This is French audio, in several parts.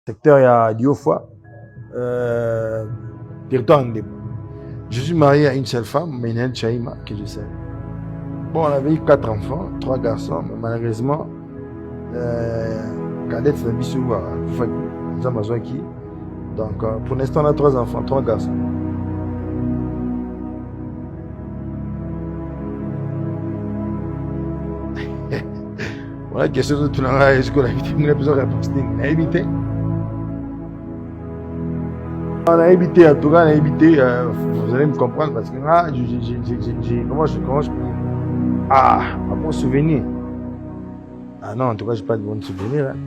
Secteur ya Diofwa, territoire Ndebo. Je suis marié à une seule femme, Menel Chaima, que je sais. Bon, on avait eu 4 enfants, 3 garçons, mais malheureusement, Kadette Nabissou, Zamazouaki. Donc, pour l'instant, on a 3 enfants, 3 garçons. Voilà, question de tout le monde, est-ce qu'on a évité? On a besoin de réponse. On a évité. On a évité, en tout cas, on a évité, vous allez me comprendre, parce que là, comment je peux... Ah, un bon souvenir. Ah non, en tout cas, je n'ai pas de bon souvenir. Hein.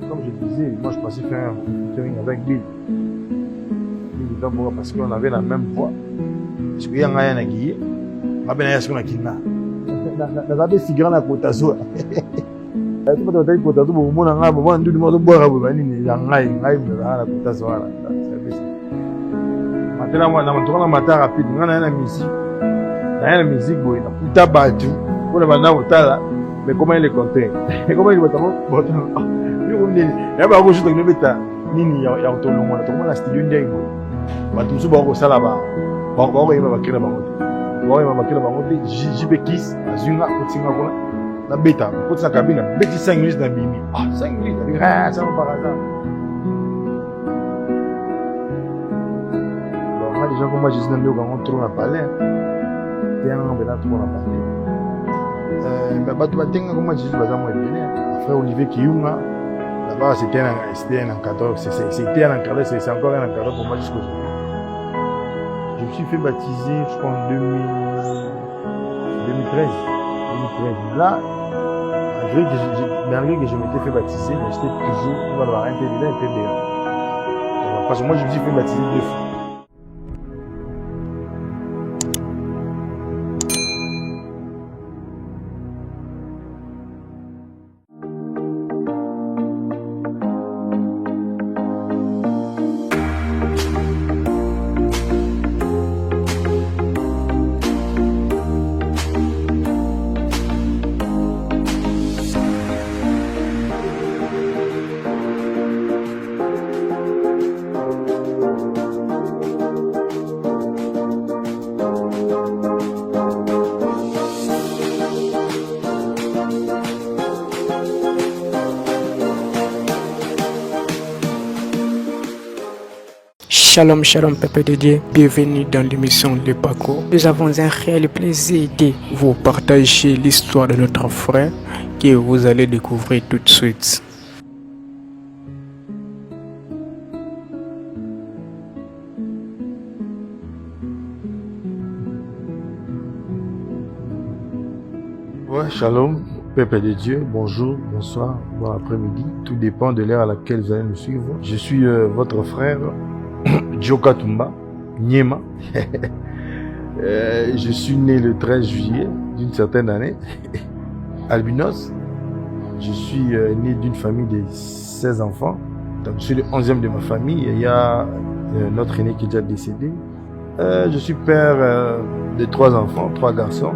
Comme je disais, moi, je pensais faire un featuring avec Bill. Parce qu'on avait la même voix. Parce qu'il y a un gars qui a un ce qu'on a qui n'a. On avait si grand à Kotazo. Tout le monde a dit Kotazo, au moment où on a dit que on a boire à Bobani, il y a un gars à Kotazo. Maintenant, moi, dans le matin rapide, on a la musique. La musique, il y a battu. Pour le matin, mais comment il est compté? Comment il est compté? Il y a pas beaucoup de choses qui ne sont pas nini ya autonomie. Tout le monde a studio ndego. Batu suba ko sala ba. Ba ko yeba bakira bangote. Ba yeba bakira bangote. Jibekis azunga kutinga kuna. Na beta, kutinga kabina. Beti 5 minutes na bimi. Ah, 5 minutes. Ah, ça va par hasard. Bon, moi déjà comme moi je suis dans le grand trou na palais. Bien on va dans trou na palais. Mais batu batenga comme moi je suis bazamo bien. Frère Olivier Kiyunga. Là-bas, c'était un encadreur, c'était un encadreur, c'est encore un encadreur pour moi jusqu'aujourd'hui. Je me suis fait baptiser, je crois, en 2013. Là, malgré que je m'étais fait baptiser, mais j'étais toujours, on va voir, un peu parce que moi, je me suis fait baptiser 2 fois. Shalom, shalom, peuple de Dieu. Bienvenue dans l'émission Le Paco. Nous avons un réel plaisir de vous partager l'histoire de notre frère que vous allez découvrir tout de suite. Ouais, shalom, peuple de Dieu, bonjour, bonsoir, bon après-midi. Tout dépend de l'heure à laquelle vous allez me suivre. Je suis votre frère. Djoka Tumba, Nyema. Je suis né le 13 juillet d'une certaine année, albinos. Je suis né d'une famille de 16 enfants. Donc, je suis le 11e de ma famille. Il y a notre aîné qui est déjà décédé. Je suis père de 3 enfants, 3 garçons.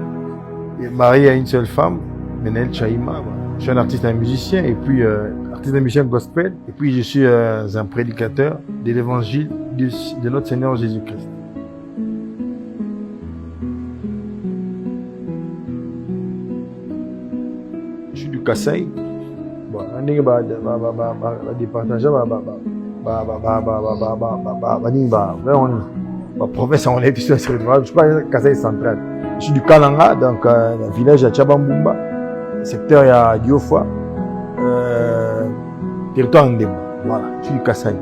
Et marié à une seule femme, Menel Chaima. Je suis un artiste, un musicien, et puis artiste, un musicien gospel. Et puis je suis un prédicateur de l'évangile de notre Seigneur Jésus-Christ. Je suis du Kassai. Bon, on est départage province on est je suis pas Kassai central. Je suis du Kalanga, donc le village à Tchabambumba, secteur ya Diofwa, territoire Ndebo. Voilà, je suis du Kassai.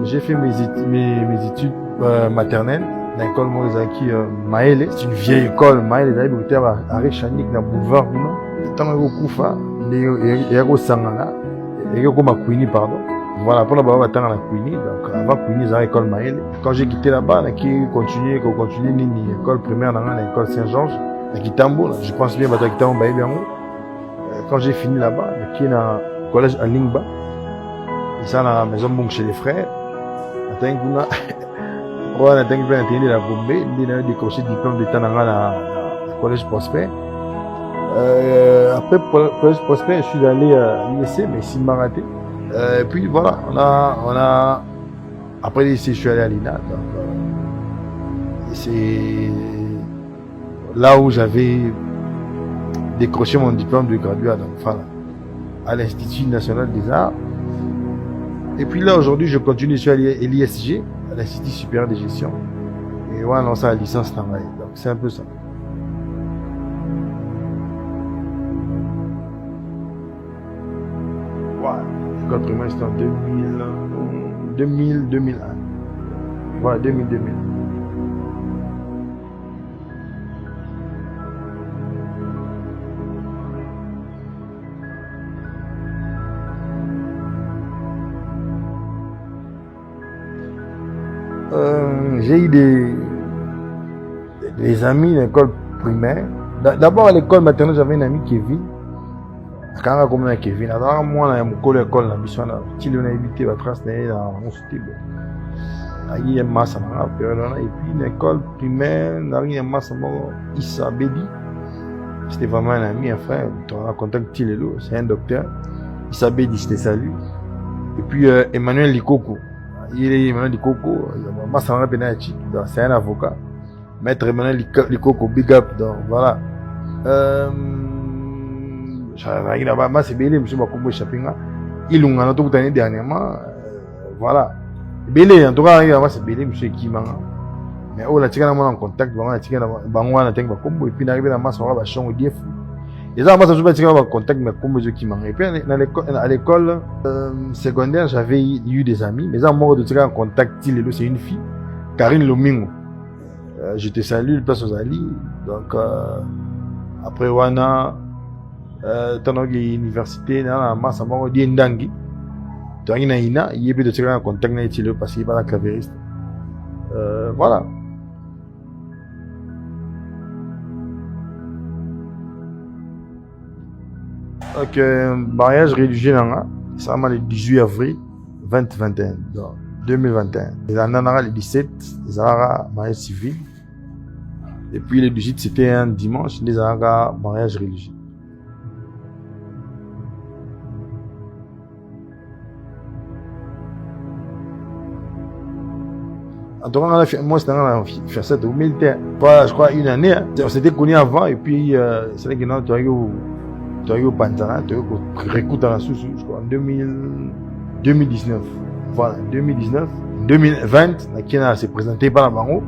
J'ai fait mes études maternelles dans l'école Mozaki Maële. C'est une vieille école. Maële est allée à Rechanik dans le boulevard. Tant que vous Koufa, il y a Sangana, il y a Makwini, pardon. Voilà, pour la baba attendre la Queenie, donc avant Queenie, j'ai l'école Maële. Quand j'ai quitté là-bas, j'ai continué l'école primaire dans l'école Saint-Georges, à Kitambo, je pense bien à Kitambo Baïbiango. Quand j'ai fini là-bas, j'ai dans le collège à Lingba, et ça dans la maison chez les frères. Wana tangi pe na tende la Gombe, ndi na décroché diplôme d'état na Collège Prosper. Après Collège Prosper, je suis allé à l'ISC, mais il m'a raté. Et puis voilà, on a après l'ISC, je suis allé à l'INA. C'est là où j'avais décroché mon diplôme de graduat, donc voilà, à l'Institut National des Arts. Et puis là, aujourd'hui, je continue, je suis à l'ISG, à l'Institut Supérieur de Gestion. Et ouais, non, ça, la licence travail. Donc, c'est un peu ça. Voilà. L'école primaire, c'était en 2001. Voilà, 2000. J'ai eu des amis à l'école primaire. D'abord à l'école maternelle, j'avais un ami Kevin. Quand on a Kevin, alors moi, à mon école, on a évité la trace dans mon soutien. Il y a une masse à la période. Et puis, l'école primaire, il y a une masse à Issa Bedi. C'était vraiment un ami, un frère. On a contacté Tilelo, c'est un docteur. Issa Bedi, je te salue. Et puis, Emmanuel Likoko. Il est Emmanuel Likoko, c'est un avocat. Maître Emmanuel Likoko, big up. Donc voilà. Moi, c'est Bélé, monsieur Makombo Chapinga. Il l'a en tout cas dernièrement. Voilà. Bélé, en tout cas, c'est Bélé, monsieur Kimanga. Mais oh, la tigana en contact, la tigana bangwana tank Makombo, et puis n'arrive à masse, on va changer de fou. Et ça, moi, ça joue tigana en contact, mais comme monsieur Kimanga. Et puis à l'école secondaire, j'avais eu des amis, mais ça, moi, de tigana en contact, c'est une fille, Karine Lomingo. Je te salue, place aux Ali. Donc, après, Wana, dans l'université, dans la masse, on va dire Ndangi. Tu as une ina, il y a plus de tigana en contact, parce qu'il n'est pas la clavériste. Voilà. Donc, mariage religieux, ça m'a le 18 avril 2021, donc 2021. Les années le 17, les années mariage civil. Et puis le 18, c'était un dimanche, les années mariage religieux. En tout cas, moi, c'était un faire ça au militaire. Voilà, je crois, une année. On s'était connus avant, et puis, c'est vrai que non, tu as eu au Pantana, tu as eu au Récoute à la sous, je crois, en 2019. Voilà, 2019. 2020, la Kenya s'est présentée par la Bango.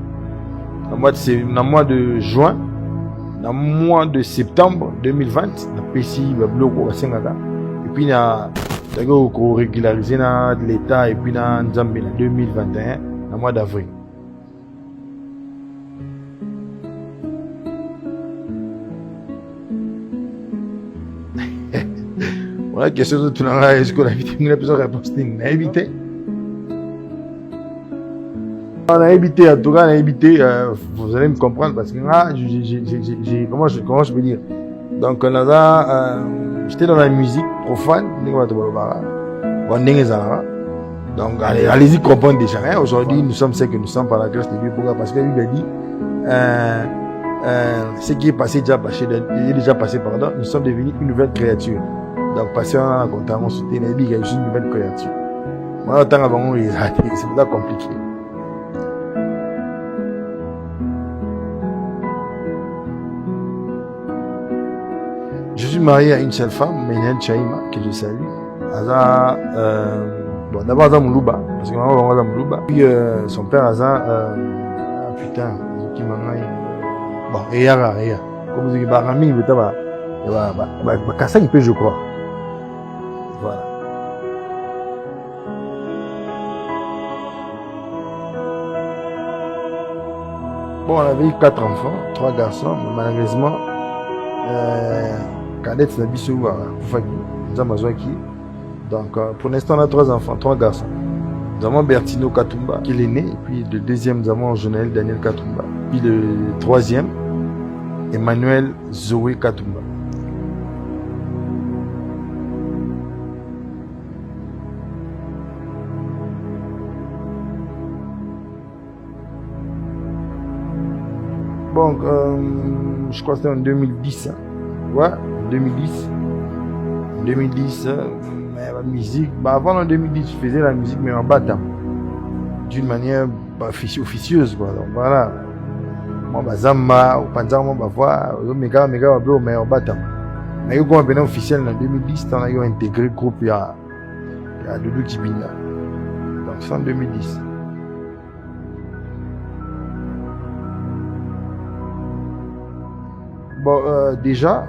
Dans le mois de juin, dans le mois de septembre 2020, la PCI va bloquer à Sengaka. Et puis, tu as eu régularisé dans l'État, et puis dans Nzambé, en 2021. Dans le mois d'avril. Voilà, question de tout le monde, est-ce qu'on a évité une réponse? On a évité. On a évité, en tout cas, on a évité, vous allez me comprendre, parce que là, comment je peux dire? Donc, j'étais dans la musique profane, donc, allez-y comprendre déjà. Hein. Aujourd'hui, nous sommes ceux que nous sommes par la grâce de Dieu. Pourquoi? Parce que lui a dit, ce qui est passé déjà passé, pardon, nous sommes devenus une nouvelle créature. Donc, passé en a comptant, on soutient la vie, il y a une nouvelle créature. Moi, tant avant, c'est pas compliqué. Je suis marié à une seule femme, Ménel Chaïma, que je salue. Bon, d'abord Aza Moulouba, parce que maman va Aza Moulouba. Puis son père Aza, putain, qui m'a bon, et Yara. Comme vous dites, Barami, il va casser un peu, je crois. Voilà. Bon, on avait eu 4 enfants, 3 garçons, mais malheureusement, Kadette Nabissou, Zamazouaki. Donc, pour l'instant, on a 3 enfants, 3 garçons. Nous avons Bertino Katumba, qui est l'aîné. Et puis, le deuxième, nous avons Jonaël Daniel Katumba. Puis, le troisième, Emmanuel Zoé Katumba. Donc, je crois que c'était en 2010. Hein. Ouais, en 2010. En 2010, mais la musique, avant en 2010, je faisais la musique, mais en battant. D'une manière officieuse, quoi. Donc voilà. Moi, Zamba, au Panzar, moi, voix, mes gars, mais en battant. Mais quand on est officiel en 2010, on a intégré le groupe, il y a Doudou Kibina. Donc c'est en 2010. Bon, déjà,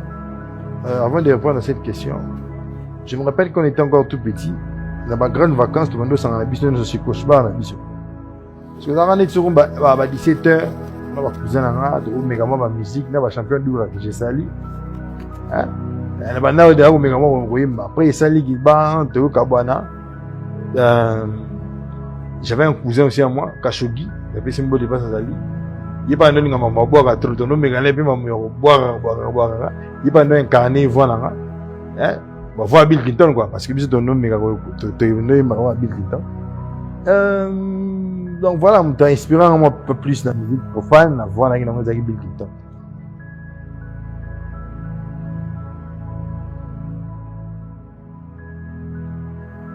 avant de répondre à cette question, je me rappelle qu'on était encore tout petit. Dans ma grande vacances, tout le monde s'en a bis, nous sommes cauchemar, bis. Parce que dans l'année de seconde, 17h, on va cousin en rade, ou méga ma musique, on va champion du que j'ai sali. Hein? On va n'a pas de méga moi, après il sali qui bat, te kabana. J'avais un cousin aussi à moi, Kashogi, il a fait symbole de passe à sali. Il pas donné ngama boire trop ton méga les puis boire. Il pas donné incarné voilà. Hein? On va voir Bill Clinton quoi, parce que bis ton nom méga te nom Bill Clinton. Donc voilà, m't'a inspiré un peu plus la musique profane, la voix là qui nous a Bill Clinton.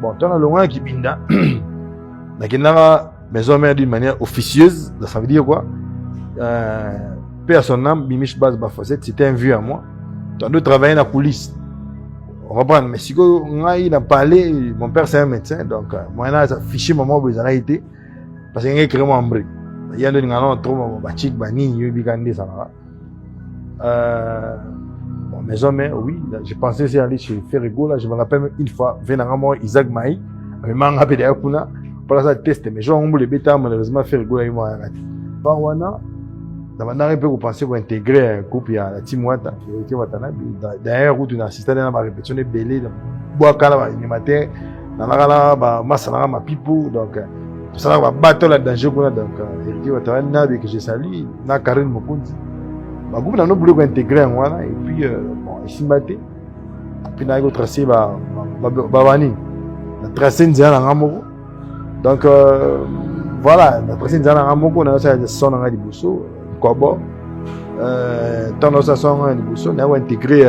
Bon, tant le loin qui binda, mais qui n'a maison mère d'une manière officieuse, ça veut dire quoi? Père son âme, Bimish Baz Bafosset, c'était un vieux à moi. Tant de travailler dans la coulisse. On reprend, mais si il a parlé, mon père c'est un médecin, donc moi j'ai affiché moment où il a été, parce qu'il y a un crément en brique. Il y a un trop bachik bani, il y a eu ça là. Bon, maison mère, oui, j'ai pensé aussi aller chez Ferrigo là, je me rappelle une fois, venant moi Isaac Maï, mais m'a rappelé à Kuna, pour ça tester, mais j'ai un les bêta malheureusement Ferrigo là il m'a arrêté. Barwana, dans un peu vous pensez pour intégrer un groupe, il y a la team Wata, qui est Watana, d'ailleurs, où tu as assisté à la répétition de Belé, Boakala, animateur, dans la masse, ma pipo, donc, tout ça, va battre la danger, donc, Eric Watana, avec que j'ai sali, na Karine Mokundi. Le groupe n'a pas voulu intégrer un Wana, et puis, bon, ici, batté, puis, on a tracé, Babani, on a tracé Nzana Ramoro, donc, voilà, on a tracé Nzana Ramoro, on a fait des sons dans la Dibosso. Kobo, tant dans sa son on a intégré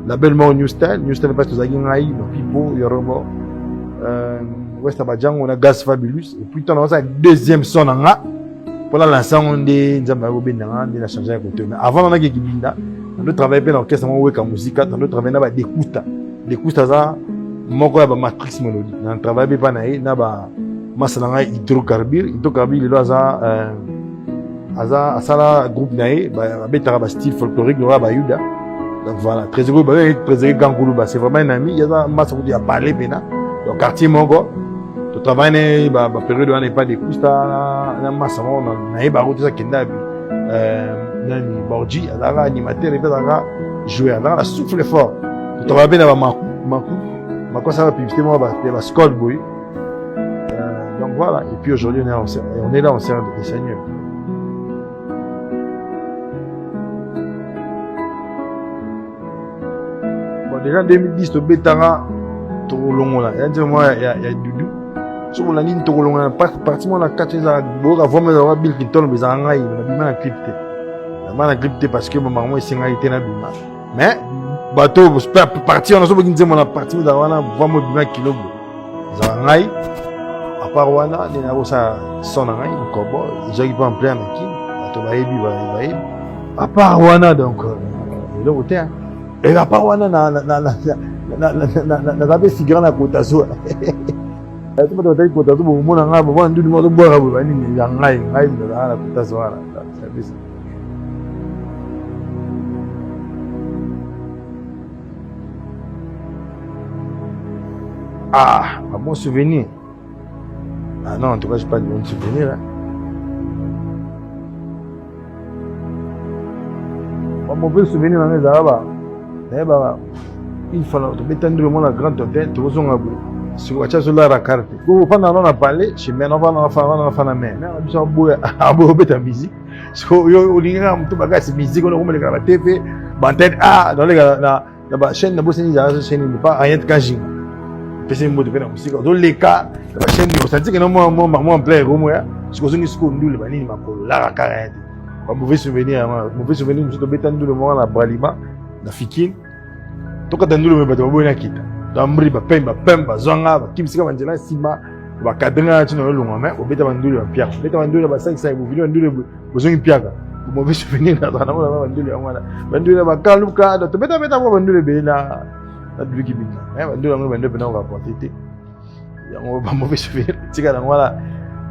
labellement New Style parce que vous avez un Pipo, Yorobo, West Abadjan, on a Gaz Fabulous, et puis dans sa deuxième son pour la lancer on dit Nzamba Benanga, on a changé un côté. Mais avant on a Gekibinda, on a travaillé bien l'orchestre, on a travaillé en musique, on a travaillé dans des coups ça, mon quoi ba matrice mélodique, on a travaillé pas naï, na ba masalanga hydrocarbure, il doit ça à ça groupe naï, bah style folklorique, il y a Yuda. Donc voilà, très Gangoulou, c'est vraiment un ami. Il y a un masse qui a parlé maintenant. Donc quartier Mongo, tu travailles bah période où on n'est pas des coups, na masse on naï bah route ça kenda nani Borgi, alors animateur et puis jouer, alors souffle fort. Tu travailles bien dans ma quoi ça va publicité moi bah Skull Boy. Donc voilà, et puis aujourd'hui on est là en serre de Seigneur. Déjà en 2010, au Bétara, Torolongo là. Il y a Doudou. Sur la ligne Torolongo là, pratiquement la 4 ans, bon, avant de voir Bill Clinton, mais en aïe, on a bien accepté. On a accepté parce que maman, c'est un été na bima. Mais, bateau, partir, on a souvent dit, on a parti, on a vraiment bima kilo. En aïe, à part Wana, il y a ça, son en aïe, un corbeau, ils ont pas en plein avec qui, à ton baïbi, à part Wana, donc, il est au terre. Et à part wana na figurant na kotazo. Tu peux te kotazo pour mon anga pour vendre du monde boire pour venir ngai na kotazo là. Ah, un bon souvenir. Ah non, en tout cas, j'ai pas de bon souvenir hein. Mon bon souvenir dans les arabes. Il faut mettre la grande hôtel, tu vas en sur la chasse de la carte. Quand on a parlé, je me on va faire la main. On a beau ta musique. Parce que on a tout bagage musique, on a mis la TV, tête ah dans la chaîne de Bosnie, la chaîne n'est pas rien de caching. Parce que moi de faire la musique, dans les cas, la chaîne, vous sentez que moi en plein room, parce que je suis school, nous le bani, ma la carte. mauvais souvenir, nous sommes bétandou le moment à Bralima, na Fikine. Toka tandou le bateau boy na kita. D'ambri ba pemba zonga ba kimsika banjela sima ba kadanga tino lo ngame obeta bandou le pierre. Beta bandou le ba 5 bu video bandou le bozongi piaka. Mauvais souvenir na na bandou le ngwana. Bandou le ba kaluka to beta mo bandou le be na du ki bita. Bandou le bandou be na ba porter. Yango ba mauvais souvenir. Tika na ngwana.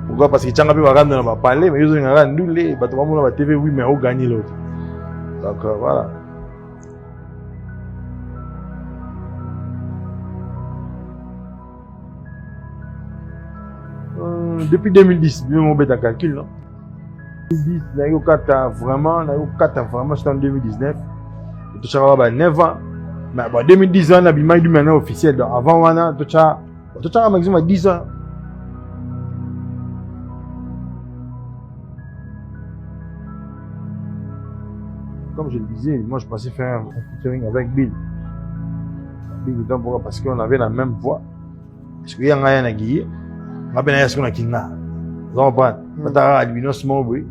Pourquoi? Parce que tu as pas parler, mais ils ont annulé, bah tu vas la TV, oui, mais on gagne l'autre. Donc voilà. Depuis 2010, bien mon bête en calcul, non? 2010, n'a eu 4 vraiment, c'était en 2019. Et tu as 9 ans. Mais bon, 2010 ans, l'habillement du maintenant officiel. Donc avant, tu as un maximum à 10 ans. Comme je le disais, moi je pensais faire un featuring avec Bill. Bill, pourquoi? Parce qu'on avait la même voix. Parce qu'il y a un gars qui a guillé. On a bien un gars qui a vous comprenez? On a albinos mobile.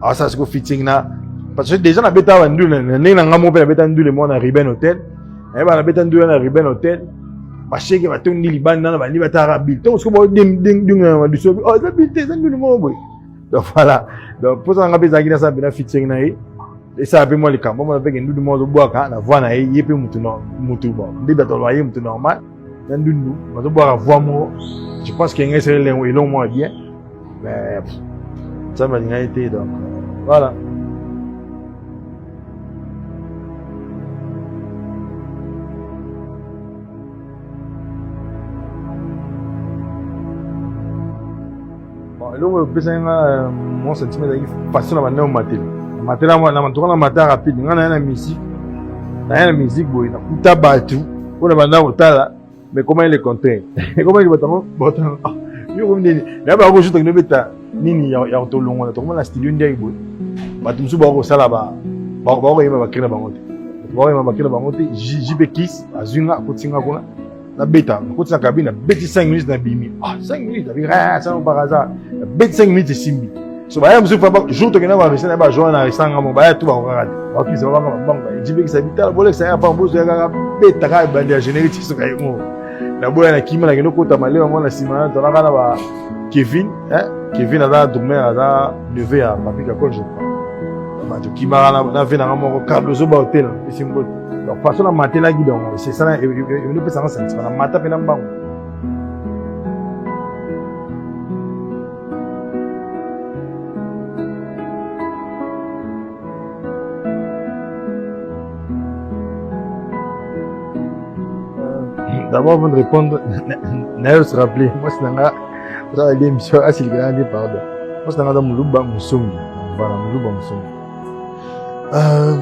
Alors ça c'est quoi featuring là? Parce que déjà on a bêta vendu, on a bêta vendu le monde à Riben Hotel. Et ben on a bêta vendu à Riben Hotel. Parce que va tourner Liban dans la Liban Bill. Donc ce qu'on va dire, oh c'est Bill, c'est le mobile. Donc voilà. Donc pour ça on a bêta guillé ça bien featuring là. Et ça appelle moi les camps. Moi avec un double monde bois quand la voix na y peut mutu bon. Dès que tu loyer mutu normal. Dans nous, on doit boire voix moi. Je pense qu'il y a un seul et long moins bien. Mais ça m'a été donc voilà. Bon, là on peut dire mon sentiment d'ailleurs passion à maintenant au matin. Matela moi na mantoka na mata rapide ngana na musique boy na kuta batu ona banda otala mais comment il est content comment il botango yo comme nini na ba ko juta ngene beta nini ya to longo na to na studio ndai boy batu msu ba ko sala ba ko yema ba kila bangote ba ko yema ba kila bangote JP Kiss azunga ko tinga kuna na beta ko tsaka kabina beti 5 minutes na bimi 5 minutes avec rien ça par hasard beti 5 minutes simbi. So bah je me suis fait jour to kena ba rester na ba joindre na restaurant ngamo ba tout ba ko rate ba ki ça ba banga jibe ki ça bitala bolex ça ya pa mbozo ya ga beta ka ba dia générique so ka yimo na boya na kima na keno kota male mwana sima to na kana ba Kevin ada demain ada levé à papi ka konje ba to kima na vena ngamo ko Carlos ba hotel isimbo donc façon na matela gi donc c'est ça et ne peut ça sentir na mata pe na mbango. D'abord, avant de répondre, Naël se rappeler, moi c'est dans l'émission à Sylvain, pardon. Moi c'est dans Moulouba Moussongi. Voilà, Moulouba Moussongi.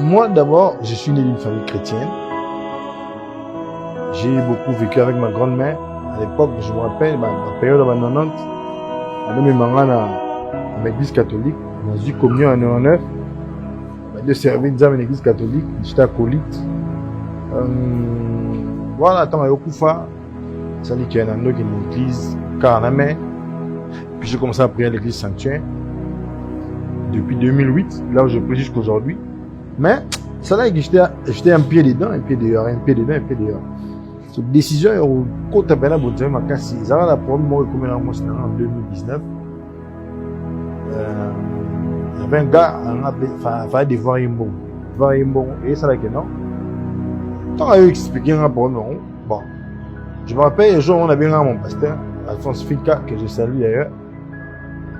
Moi d'abord, je suis né d'une famille chrétienne. J'ai beaucoup vécu avec ma grand-mère. À l'époque, je me rappelle, la période de 90, à mes mamans à l'église catholique, dans une communion en 99, de servir dans une église catholique, j'étais acolyte. Voilà, tant que Kufa, ça dit qu'il y a une église Karaname. Puis j'ai commencé à prier à l'église Sanctuaire depuis 2008, là où je prie jusqu'aujourd'hui. Mais ça là, j'étais un pied dedans, un pied dehors, un pied dedans, un pied dehors. Cette décision, quand tu as bien abordé ma casse, ça va la première fois que je en 2019. Il y avait un gars, il fallait devoir y bon, et ça là que non. Tant à expliquer un problème, bon, je me rappelle un jour on a bien mon pasteur Alphonse Fika que je salue d'ailleurs.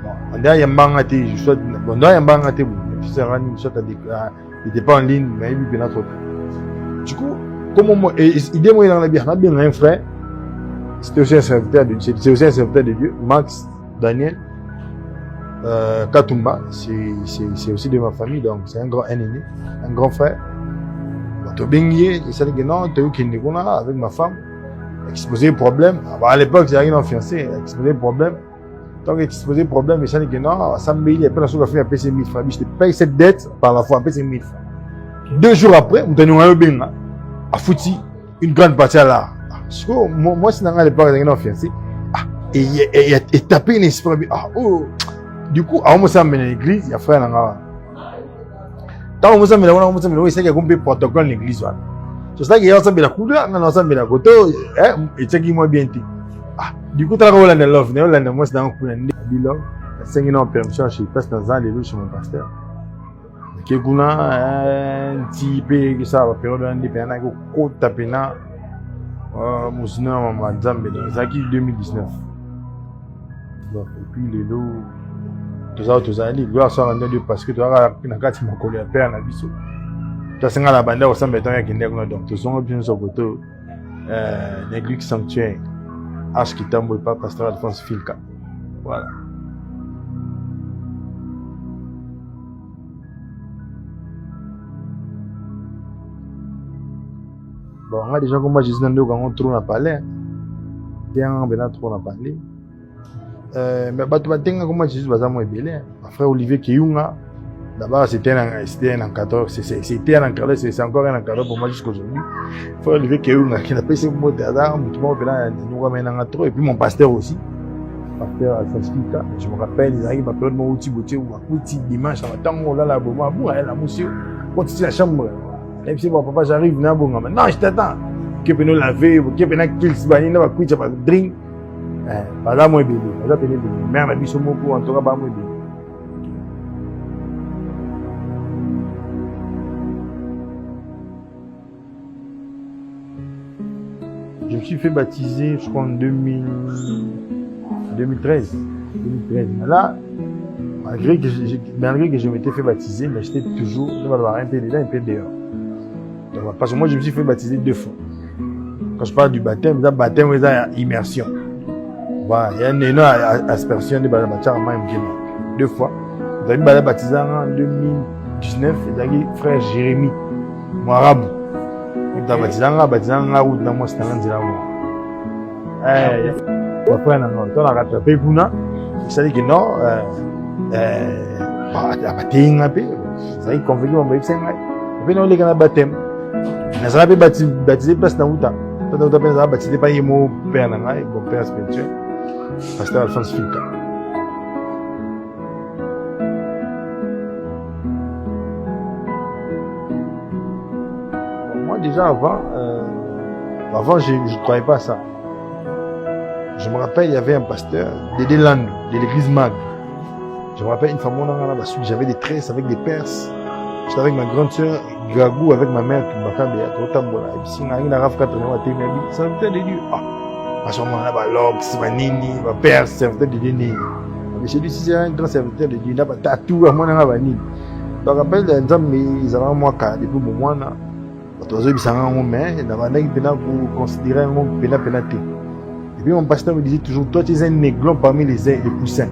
Bon, on a un bangaté, je souhaite, bon, on a un bangaté, puis ça rend soit à il n'était pas en ligne, mais il bien trop. Du coup, comment moi, il dit moi dans la bière, on a bien un frère, c'était aussi un serviteur de Dieu, c'est aussi un serviteur de Dieu, Max Daniel Katumba, c'est aussi de ma famille, donc c'est un grand aîné, un grand frère. Tu as bien gué, il s'est dit que non, tu as eu qu'il n'est avec ma femme, exposé le problème. À l'époque, j'ai rien en fiancé, exposé le problème. Tant qu'il exposé le problème, il s'est dit que non, ça me paye, après la chose, il a payé 1000 francs. Je te paye cette dette par la fois, paye 1000 francs. 2 jours après, on t'a eu un bien, à foutu une grande partie à l'art. Moi, c'est à l'époque, j'ai rien en fiancé. Et tapé une esprit, du coup, à un moment, ça m'a l'église, il y a frère, Tant que vous savez qu'il y a un protocole de l'église. C'est ça qu'il y a un couleur, on a un côté, et c'est qui moi bien dit. Du coup, tu as un love, tu as un moi, c'est dans un coup de 5 ans de permission, je passe dans un lieu chez mon pasteur. Qui est un petit peu que ça va période indépendante, qui est tapé là, Moussina, Madame, c'est qui 2019. Et puis, les lots, tout ça, les gloires sont rendus parce que tu as un gâteau, mon collègue, père, un bisou. Tu as la bande au sein de ton qui n'est donc, tu as bien sur côté, l'église sanctuaire, Ashkitambo et pas pasteur Alphonse Filka. Voilà. Bon, on a des gens comme moi, Jésus Nando, quand on trouve dans le palais. Bien, on a trop dans le palais. Mais tu vas tenir comme moi, Jésus, vas-y, moi, belé. Mon frère Olivier Kiyunga, d'abord, c'était un encadreur, c'était un encadreur, c'est encore un encadreur pour moi jusqu'aujourd'hui. Frère Olivier Kiyunga, qui n'a pas essayé de me dire, nous ramène en trop, et puis mon pasteur aussi. Pasteur Alphonse Filka, je me rappelle, ils arrivent à période de mon outil, ou à outil dimanche, à temps où on a la bombe, là, monsieur, quand tu es la chambre. Et puis, bon, papa, j'arrive, non, je t'attends. Qui peut nous laver, qui peut nous kill, si on va coucher, on va drink. Pas là, moi, bébé. Pas là, bébé. Mais on a vu ce mot pour en tout cas, pas moi, bébé. Je me suis fait baptiser, je crois, en 2013. Là, malgré que je m'étais fait baptiser, mais j'étais toujours, je vais avoir un peu dedans, un peu dehors. Parce que moi, je me suis fait baptiser 2 fois. Quand je parle du baptême, c'est baptême, c'est immersion. Voilà, il y a une énorme aspersion de baptême 2 fois. Vous avez baptisé en 2019, et vous frère Jérémy, mon arabe. Il a baptisé en route, dans moi, c'était un endroit. Mon frère, on a rattrapé pour nous. C'est-à-dire que non, baptême un peu. C'est-à-dire qu'on veut dire, on va y faire. Et puis, on a baptême. Je n'ai pas baptisé place dans l'outa. Je n'ai pas baptisé par mon père, mon père spirituel, pasteur Alphonse Filka. Moi, déjà avant, je ne croyais pas à ça. Je me rappelle, il y avait un pasteur, Dédé Land, de l'église Mag. Je me rappelle, une fois, j'avais des tresses avec des perses. J'étais avec ma grande sœur, Gagou, avec ma mère, qui m'a fait un peu de si on a une arabe 80 ans, ça me fait de Dieu. À ce moment-là, l'homme, c'est ma nini, ma père, serviteur de Dieu. Mais j'ai dit, si c'est un grand serviteur de Dieu, il n'a pas tatou à moi, il n'a pas nini. Donc, après, les hommes, ils avaient un mois, depuis mon mois, les autres, ils s'en rendent main, ils avaient pour considérer un homme pénaté. Et puis, mon pasteur me disait toujours, toi, tu es un néglon parmi les poussins.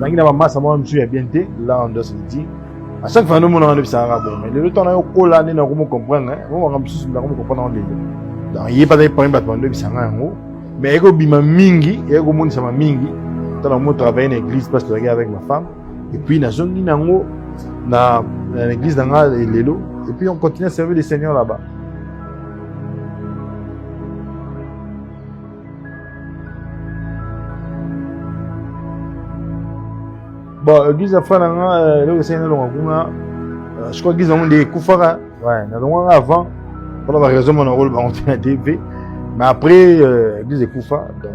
Donc, il a ma masse à moi, je me suis bien été, là, on doit se dire. À chaque fois, nous avons des arabe. Mais le temps, on a eu là, nous avons compris. Nous avons comprendre. Donc, il n'y a pas de problème de mais il y a des mingi, il y a des gens qui sont mingi. Nous travaillons dans l'église parce que je avec ma femme. Et puis, nous sommes dans l'église dans l'élo. Et puis, on continue à servir le Seigneur là-bas. Bon, l'église a fait le Seigneur, je crois qu'ils ont des Koufara. Ouais, nous avant, pour avoir raison, mon rôle va monter à TV. Mais après, l'église de Koufa, donc,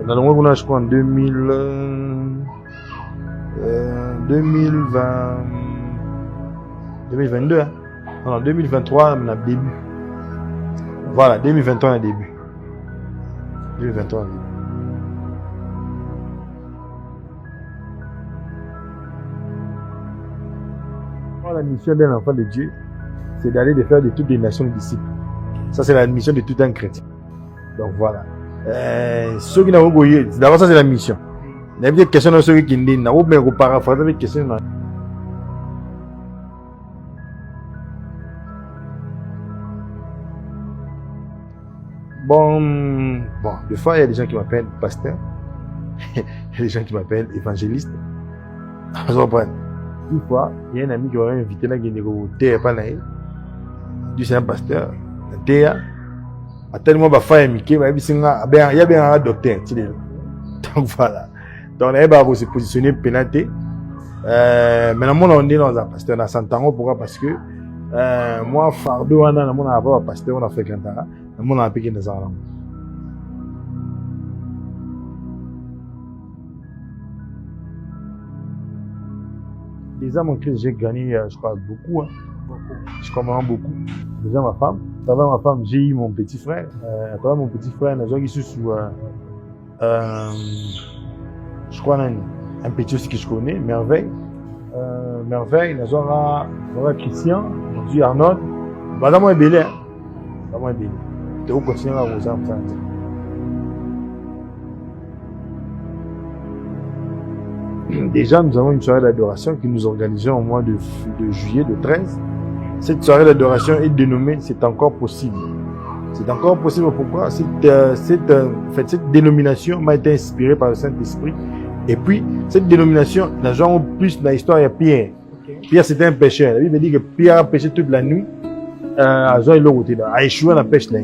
je crois en 2022, hein. Non, 2023, on a début. Voilà, 2023, on a début. 2023, on a début. La mission d'un enfant de Dieu, c'est d'aller de faire de toutes les nations disciples. Ça, c'est la mission de tout un chrétien. Donc voilà. Ceux qui n'ont pas eu, d'abord, ça, c'est la mission. Il y a des questions dans ceux qui n'ont pas eu, paraphraser des questions. Bon, des fois, il y a des gens qui m'appellent pasteur. Il y a des gens qui m'appellent évangéliste. Vous comprenez? Une fois, il y a un ami qui m'avait invité là, qui est Théa Panaï. Lui, c'est un pasteur. Théa, à tellement de fois, il y a bien un docteur. Donc voilà. Donc on a se positionner pénaté. Mais dans mon on est dans un pasteur dans Santango, pourquoi? Parce que moi fardeau on a mon avoir pasteur on a fait Kantara, mon a piqué dans un. Déjà mon Christ j'ai gagné je crois beaucoup hein. Je crois vraiment beaucoup. Déjà ma femme, à travers ma femme j'ai eu mon petit frère, à travers mon petit frère nous avons sous je crois un petit aussi que je connais, Merveille. Merveille, nous avons Christian, nous avons Arnold. Bah, moi, belé. Dans moi, belé. Tu vas continuer à vous en faire. Déjà, nous avons une soirée d'adoration que nous organisons au mois de juillet, de 13. Cette soirée d'adoration est dénommée C'est encore possible. C'est encore possible pourquoi? Cette dénomination m'a été inspirée par le Saint-Esprit. Et puis, cette dénomination, n'a jamais plus dans l'histoire, il y a Pierre. Okay. Pierre, c'était un pêcheur. La Bible dit que Pierre a pêché toute la nuit, à Jean et l'autre, à échouer dans la pêche. Là.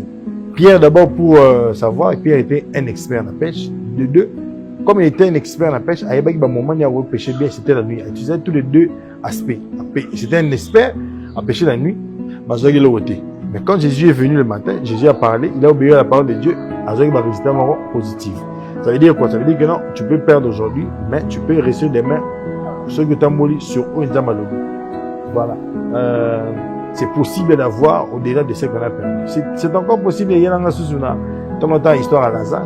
Pierre, d'abord, pour savoir, Pierre était un expert dans la pêche. De deux, comme il était un expert dans la pêche, à un moment, il a pêché bien, c'était la nuit. Il utilisait tous les deux aspects. C'était un expert à pêcher la nuit, à Jean et l'autre. Mais quand Jésus est venu le matin, Jésus a parlé, il a obéi à la parole de Dieu, à Jean et l'autre, résultat positif. Ça veut dire quoi? Ça veut dire que non, tu peux perdre aujourd'hui, mais tu peux rester demain. Ce que tu as molli sur Oinzamalogo. Voilà. C'est possible d'avoir au-delà de ce qu'on a perdu. C'est encore possible. Il y a un sous-suna. Tant histoire à Lazare.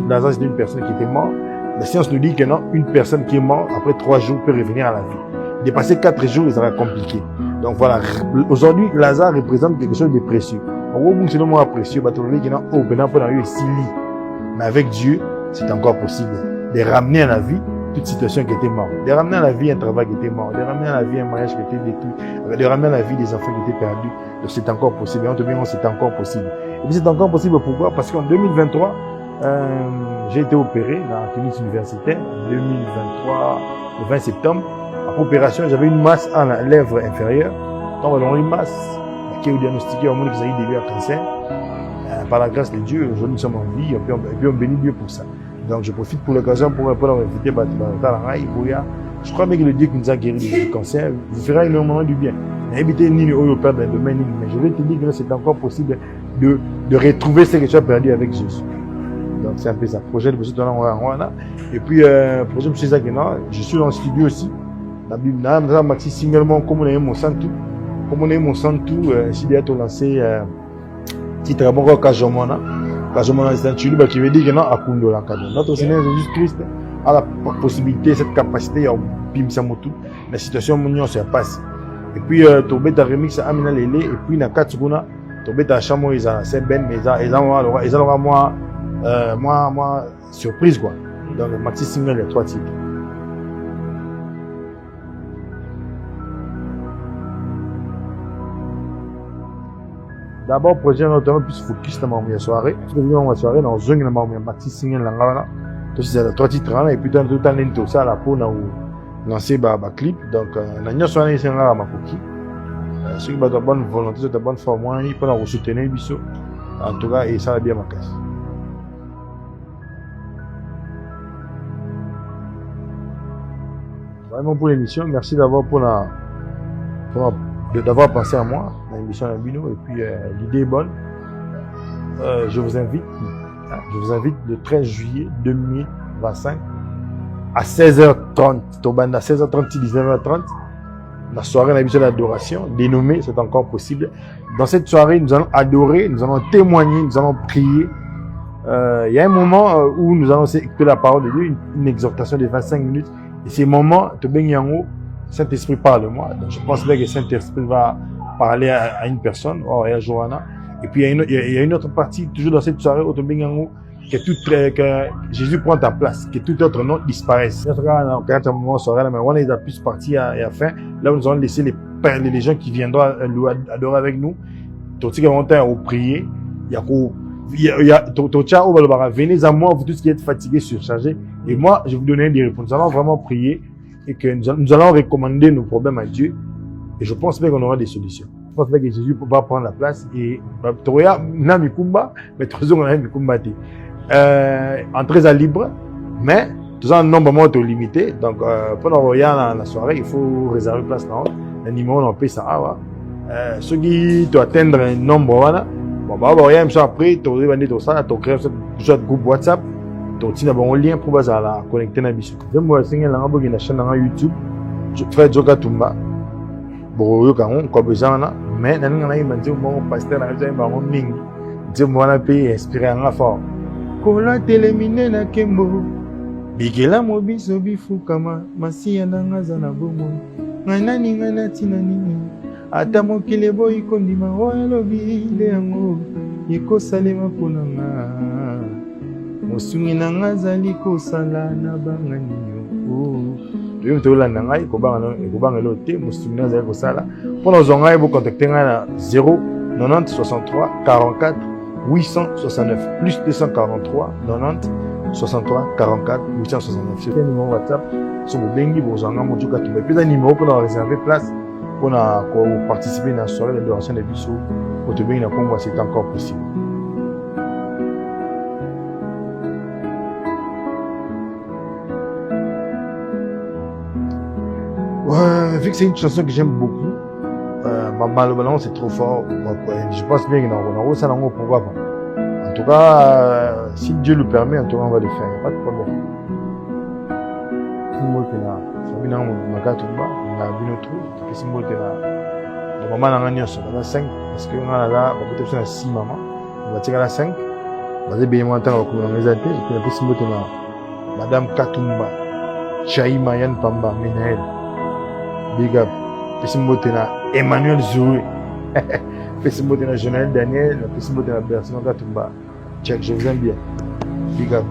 Lazare, c'était une personne qui était morte. La science nous dit que non, une personne qui est morte, après 3 jours, peut revenir à la vie. Dépasser 4 jours, il sera compliqué. Donc voilà. Aujourd'hui, Lazare représente quelque chose de précieux. En gros, c'est le mot précieux. Mais avec Dieu, c'est encore possible de ramener à la vie toute situation qui était morte, de ramener à la vie un travail qui était mort, de ramener à la vie un mariage qui était détruit, de ramener à la vie des enfants qui étaient perdus. Donc c'est encore possible. Et on te dit, c'est encore possible. Et puis c'est encore possible pourquoi? Parce qu'en 2023, j'ai été opéré dans la clinique universitaire. En 2023, le 20 septembre, après opération, j'avais une masse à la lèvre inférieure. Donc on a une masse qui est diagnostiquée au monde qui s'agit de début à cancer. Par la grâce de Dieu, aujourd'hui nous sommes en vie et puis on bénit Dieu pour ça. Donc je profite pour l'occasion pour inviter je crois même que le Dieu qui nous a guéri du cancer vous fera énormément du bien. Évitez ni le père dans le domaine, mais je vais te dire que c'est encore possible de retrouver ce que tu as perdu avec Jésus. Donc c'est un peu ça. Projet de Monsieur Wana. Et puis projet de César Guéna, je suis dans le studio aussi. La Bible n'a maxi singlement comme on a mon santu. Comme on a mon santu, s'il y a tout lancé titre à bon Kajomona. Kajomona c'est un tube qui veut dire que non à Kundo la Kajomona. Notre Seigneur Jésus-Christ a la possibilité, cette capacité à bim samotu. La situation mondiale se passe. Et puis Tobé ta remix à Amina Lele et puis na Katsuguna Tobé ta chamo ils a c'est ben mais ils ont moi surprise quoi. Donc le maxi single les 3 titres. D'abord, projet notamment plus focus dans ma soirée. Je vais ma soirée dans zone dans ma maxi single là. Donc c'est 3 titres là et puis dans tout temps tout ça la pour lancer ba clip. Donc na soirée c'est là ma cookie. Ceux qui ont de bonne volonté, de bonne forme, ils peuvent nous soutenir biso. En tout cas, et ça va bien ma casse. Vraiment pour l'émission, merci d'avoir d'avoir pensé à moi, l'émission Lambino, et puis l'idée est bonne. Je vous invite le 13 juillet 2025 à 16h30, à 16h30, 19h30, la soirée d'habitude d'adoration, dénommée, c'est encore possible. Dans cette soirée, nous allons adorer, nous allons témoigner, nous allons prier. Il y a un moment où nous allons écouter la parole de Dieu, une exhortation de 25 minutes. Et ces moments, Saint-Esprit parle de moi. Donc, je pense bien que Saint-Esprit va parler à une personne, et à Johanna. Et puis, il y a une autre partie, toujours dans cette soirée, que Jésus prend ta place, que tout autre nom disparaisse. Quand un moment soirée, là, mais on est à plus partie à la fin. Là, nous allons laisser les gens qui viendront adorer avec nous. Tout ce qui est au prier, venez à moi, vous tous qui êtes fatigués, surchargés. Et moi, je vous donnerai des réponses. Nous allons vraiment prier et que nous allons recommander nos problèmes à Dieu. Et je pense bien qu'on aura des solutions. Je pense bien que Jésus va prendre la place et, en très à libre, mais Tout ça, un nombre de limité. Donc, pendant qu'il y a la soirée, il faut réserver place là. Le numéro, on paye ça. Ceux qui doivent atteindre un nombre, voilà. Bon, bah, il y a un après, tu as vendu tout ça, tu as créé un groupe WhatsApp, tu as un lien pour la connecter à Bissou. Je me suis dit, il y a une chaîne YouTube, Frère Djoka Tumba. Bon, il y a besoin, mais il y a un pasteur qui a un ming. Dieu m'a payé, inspiré en fort. Kola téléminé na kembo. Bigela mobiso bifu kama masiya nanga zana bomo. Ngana ninga na tina nini. Ata mokile boy kondima oya lobi le yango. Yeko salema kunanga. Mosungi nanga zali ko sala na banga ninyo. Yo mtola nanga ikobanga lote mosungi nanga zali ko sala. Pona zonga ebo contacter nga na 0 90 63 44 869 plus 243 90 63 44 869. C'est un numéro WhatsApp. Sur le Bengi, vous en avez mon Djoka Tumba. Puis un numéro pour réserver place pour participer à la soirée de l'adoration des Bissou. Pour te bien, c'est encore possible. Ouais, vu que c'est une chanson que j'aime beaucoup. Malheureusement, c'est trop fort. Je pense bien qu'on a ça dans pourquoi pas. En tout cas, si Dieu le permet, en tout cas, on va le faire. Pas de problème. Si moi, tu as, ça vient dans ma carte, on a vu notre truc. Si moi, tu as, le maman n'a rien, on a 5. Parce que on a là, on a 6 mamans. On va tirer à 5. On va dire, bien, on va les aider. Et puis, si moi, tu as, Madame Katumba, Chaï Mayan Pamba, Menaël. Big up. Puis Motena Emmanuel Zoué. Puis Motena Jonel Daniel. Puis Motena Bertrand Katumba. Check, je vous aime bien. Big up.